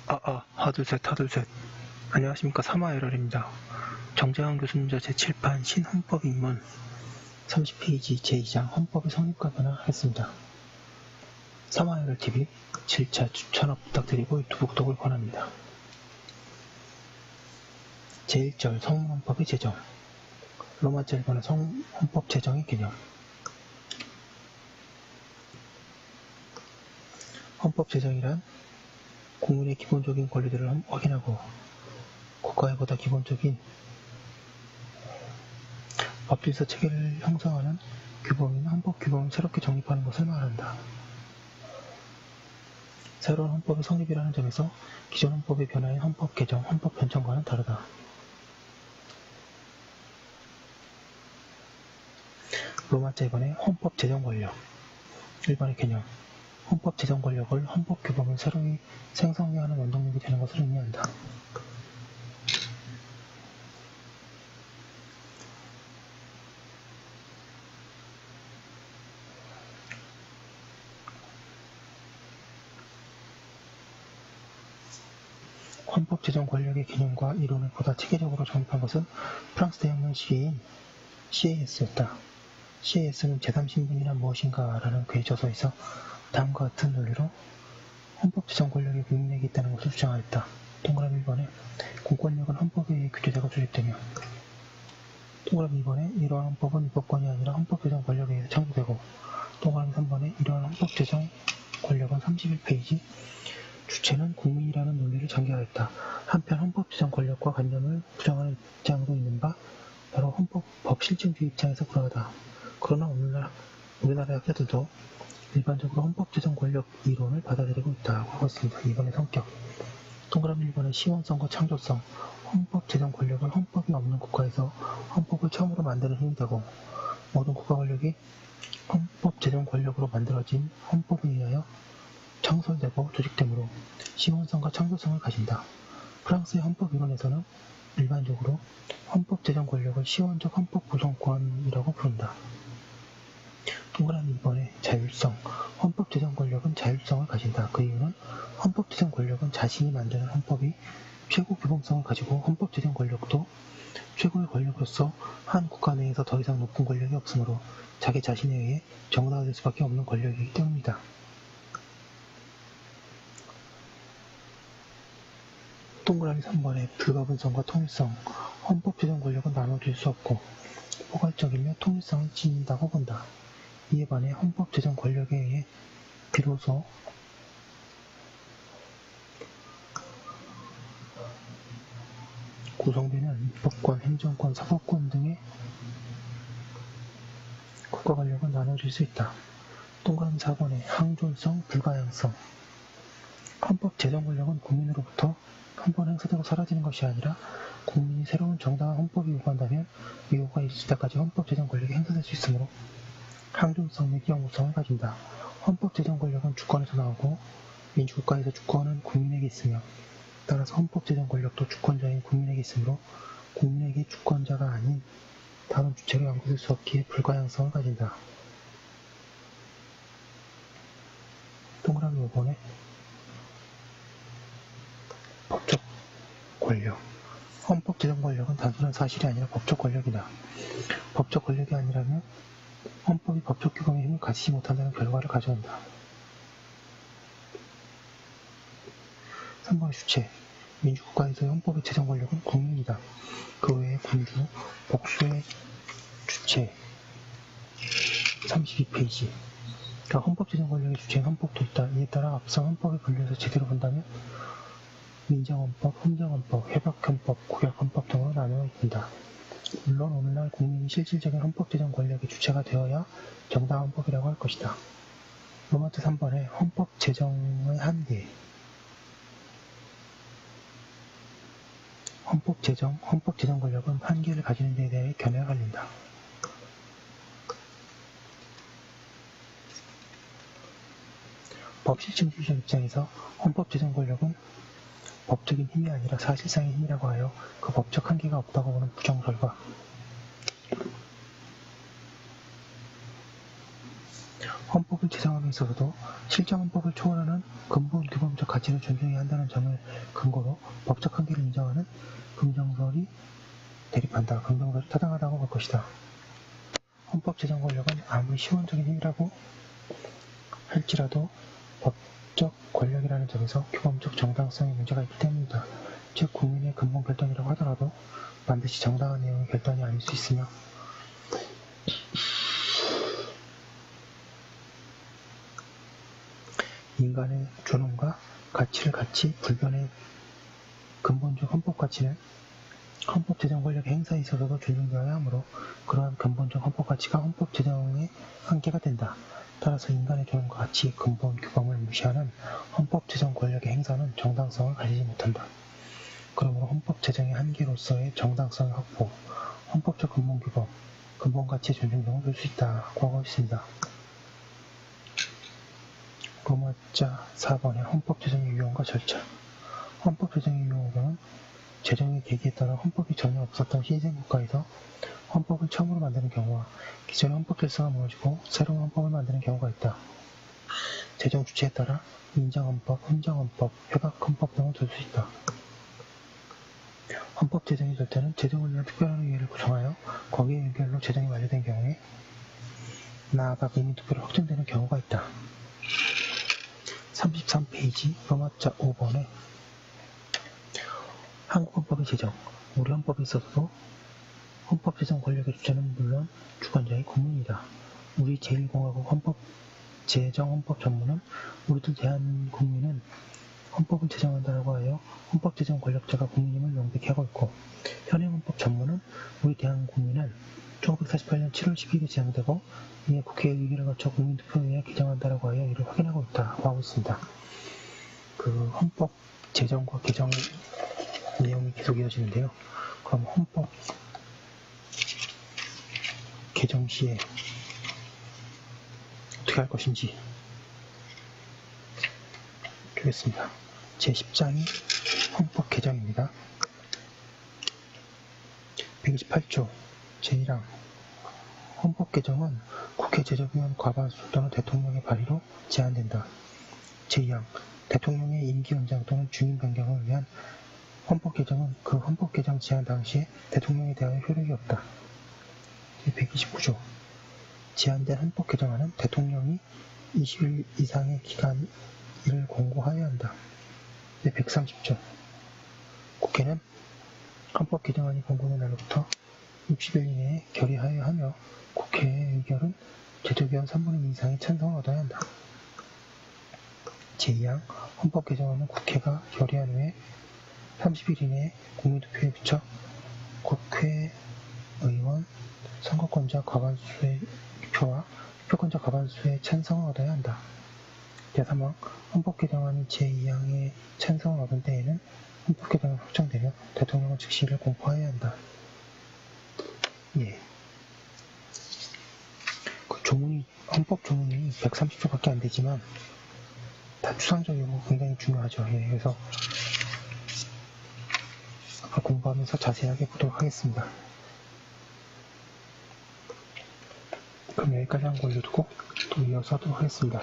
하둘셋 하둘셋. 안녕하십니까. 사마에럴입니다. 정재환 교수님 제7판 신헌법 입문 30페이지 제2장 헌법의 성립과 변화했습니다. 사마에럴TV 7차 추천업 부탁드리고 유튜브 구독을 권합니다. 제1절 성문헌법의 제정. 로마자 1번의 헌법 제정의 개념. 헌법 제정이란 국민의 기본적인 권리들을 확인하고 국가의 보다 기본적인 법질서 체계를 형성하는 규범인 헌법 규범을 새롭게 정립하는 것을 말한다. 새로운 헌법의 성립이라는 점에서 기존 헌법의 변화인 헌법 개정, 헌법 변경과는 다르다. 로마자 2번의 헌법 제정 권력. 1번의 개념. 헌법 제정 권력을 헌법 규범을 새로이 생성해야 하는 원동력이 되는 것을 의미한다. 헌법 제정 권력의 개념과 이론을 보다 체계적으로 정립한 것은 프랑스 대혁명 시기인 CAS였다. CAS는 제3신분이란 무엇인가 라는 그의 저서에서 다음과 같은 논리로 헌법 제정 권력이 국민에게 있다는 것을 주장하였다. 동그라미 1번에 공권력은 헌법에 의해 규제되고 수립되며, 동그라미 2번에 이러한 헌법은 입법권이 아니라 헌법 제정 권력에 의해 창조되고, 동그라미 3번에 이러한 헌법 제정 권력은 31페이지 주체는 국민이라는 논리를 전개하였다. 한편 헌법 제정 권력과 관념을 부정하는 입장도 있는 바 바로 법 실증주의 입장에서 그러하다. 그러나 우리나라 학자들도 일반적으로 헌법 제정 권력 이론을 받아들이고 있다고 하고 있습니다. 2번의 성격. 동그라미 1번의 시원성과 창조성. 헌법 제정 권력은 헌법이 없는 국가에서 헌법을 처음으로 만드는 힘이 되고, 모든 국가 권력이 헌법 제정 권력으로 만들어진 헌법에 의하여 창설되고 조직되므로 시원성과 창조성을 가진다. 프랑스의 헌법 이론에서는 일반적으로 헌법 제정 권력을 시원적 헌법 구성권이라고 부른다. 동그라미 2번에 자율성. 헌법 제정 권력은 자율성을 가진다. 그 이유는 헌법 제정 권력은 자신이 만드는 헌법이 최고 규범성을 가지고 헌법 제정 권력도 최고의 권력으로서 한 국가 내에서 더 이상 높은 권력이 없으므로 자기 자신에 의해 정당화될 수밖에 없는 권력이기 때문이다. 동그라미 3번에 불가분성과 통일성. 헌법 제정 권력은 나눠질 수 없고 포괄적이며 통일성을 지닌다고 본다. 이에 반해 헌법 제정 권력에 의해 비로소 구성되는 입법권, 행정권, 사법권 등의 국가 권력은 나눠질 수 있다. 동그라미 4번에 항존성, 불가항성. 헌법 제정 권력은 국민으로부터 한 번 행사되고 사라지는 것이 아니라 국민이 새로운 정당한 헌법이 요구한다면 이 요구가 있을 때까지 헌법 제정 권력이 행사될 수 있으므로 항존성 및 영구성을 가진다. 헌법 제정 권력은 주권에서 나오고 민주국가에서 주권은 국민에게 있으며, 따라서 헌법 제정 권력도 주권자인 국민에게 있으므로 국민에게 주권자가 아닌 다른 주체가 연구될 수 없기에 불가항성을 가진다. 동그라미 5번에 법적 권력. 헌법 제정 권력은 단순한 사실이 아니라 법적 권력이다. 법적 권력이 아니라면 헌법이 법적 규범의 힘을 가지지 못한다는 결과를 가져온다. 3번의 주체. 민주국가에서의 헌법의 제정 권력은 국민이다. 그 외에 군주, 복수의 주체. 32페이지. 그러니까 헌법 제정 권력의 주체인 헌법도 있다. 이에 따라 앞서 헌법의 분류에서 제대로 본다면 민정헌법, 헌정헌법, 회박헌법, 구약헌법 등으로 나누어 있다. 물론 오늘날 국민이 실질적인 헌법 제정 권력의 주체가 되어야 정당한 헌법이라고 할 것이다. 로마자 3번에 헌법 제정의 한계. 헌법 제정 권력은 한계를 가지는 데 대해 견해가 갈린다. 법 실증주의적 입장에서 헌법 제정 권력은 법적인 힘이 아니라 사실상의 힘이라고 하여 그 법적 한계가 없다고 보는 부정설과, 헌법의 헌법을 제정함에 있어서도 실정 헌법을 초월하는 근본 규범적 가치를 존중해야 한다는 점을 근거로 법적 한계를 인정하는 긍정설이 대립한다. 긍정설이 타당하다고 볼 것이다. 헌법 제정 권력은 아무리 시원적인 힘이라고 할지라도 법적 권력이라는 점에서 규범적 정당성의 문제가 있기 때문이다. 즉 국민의 근본 결단이라고 하더라도 반드시 정당한 내용의 결단이 아닐 수 있으며 인간의 존엄과 가치를 같이 불변의 근본적 헌법 가치는 헌법 제정 권력의 행사에 있어서도 존중되어야 하므로 그러한 근본적 헌법 가치가 헌법 제정의 한계가 된다. 따라서 인간의 존엄과 가치, 근본 규범을 무시하는 헌법 제정 권력의 행사는 정당성을 가지지 못한다. 그러므로 헌법 제정의 한계로서의 정당성의 확보, 헌법적 근본 규범, 근본 가치의 존중 등을 볼 수 있다고 하고 있습니다. 로마자 4번의 헌법 제정의 유형과 절차. 헌법 제정의 유형은 제정의 계기에 따라 헌법이 전혀 없었던 신생국가에서 헌법을 처음으로 만드는 경우와 기존의 헌법 질서가 무너지고 새로운 헌법을 만드는 경우가 있다. 제정 주체에 따라 인정헌법, 헌정헌법, 회각헌법 등을 둘 수 있다. 헌법 제정의 절차는 제정을 위한 특별한 의회를 구성하여 거기에 의결로 제정이 완료된 경우에 나아가 국민투표로 확정되는 경우가 있다. 33페이지 로마자 5번에 한국 헌법의 제정, 우리 헌법에 있어서도 헌법 제정 권력의 주체는 물론 주권자의 국민이다. 우리 제1공화국 헌법 제정 헌법 전문은 우리들 대한국민은 헌법을 제정한다고 하여 헌법 제정 권력자가 국민임을 명백히 하고 있고 현행 헌법 전문은 우리 대한국민은 1948년 7월 12일에 제정되고 이에 국회의 의결을 거쳐 국민투표에 의해 개정한다고 하여 이를 확인하고 있다고 하고 있습니다. 그 헌법 제정과 개정 내용이 계속 이어지는데요. 그럼 헌법 개정 시에 어떻게 할 것인지 보겠습니다. 제10장이 헌법 개정입니다. 128조 제1항 헌법 개정은 국회 제적위원 과반수 또는 대통령의 발의로 제한된다. 제2항 대통령의 임기 연장 또는 중임 변경을 위한 헌법 개정은 그 헌법 개정 제한 당시에 대통령에 대하여 효력이 없다. 제129조 제한된 헌법 개정안은 대통령이 20일 이상의 기간 이를 공고하여야 한다. 제130조 국회는 헌법 개정안이 공고된 날로부터 60일 이내에 결의하여야 하며 국회의 의결은 제적위원 3분의 2 이상의 찬성을 얻어야 한다. 제2항 헌법 개정안은 국회가 결의한 후에 30일 이내에 국민투표에 붙여 국회의원 선거권자 과반수의 표와 표권자 과반수의 찬성을 얻어야 한다. 제3항 헌법 개정안이 제2항의 찬성을 얻은 때에는 헌법 개정이 확정되며 대통령은 즉시 이를 공포하여야 한다. 예. 그 조문이 헌법 조문이 130조밖에 안 되지만 다 추상적이고 굉장히 중요하죠. 예. 그래서 공부하면서 자세하게 보도록 하겠습니다. 그럼 여기까지 한 거 올려두고 또 이어서 하도록 하겠습니다.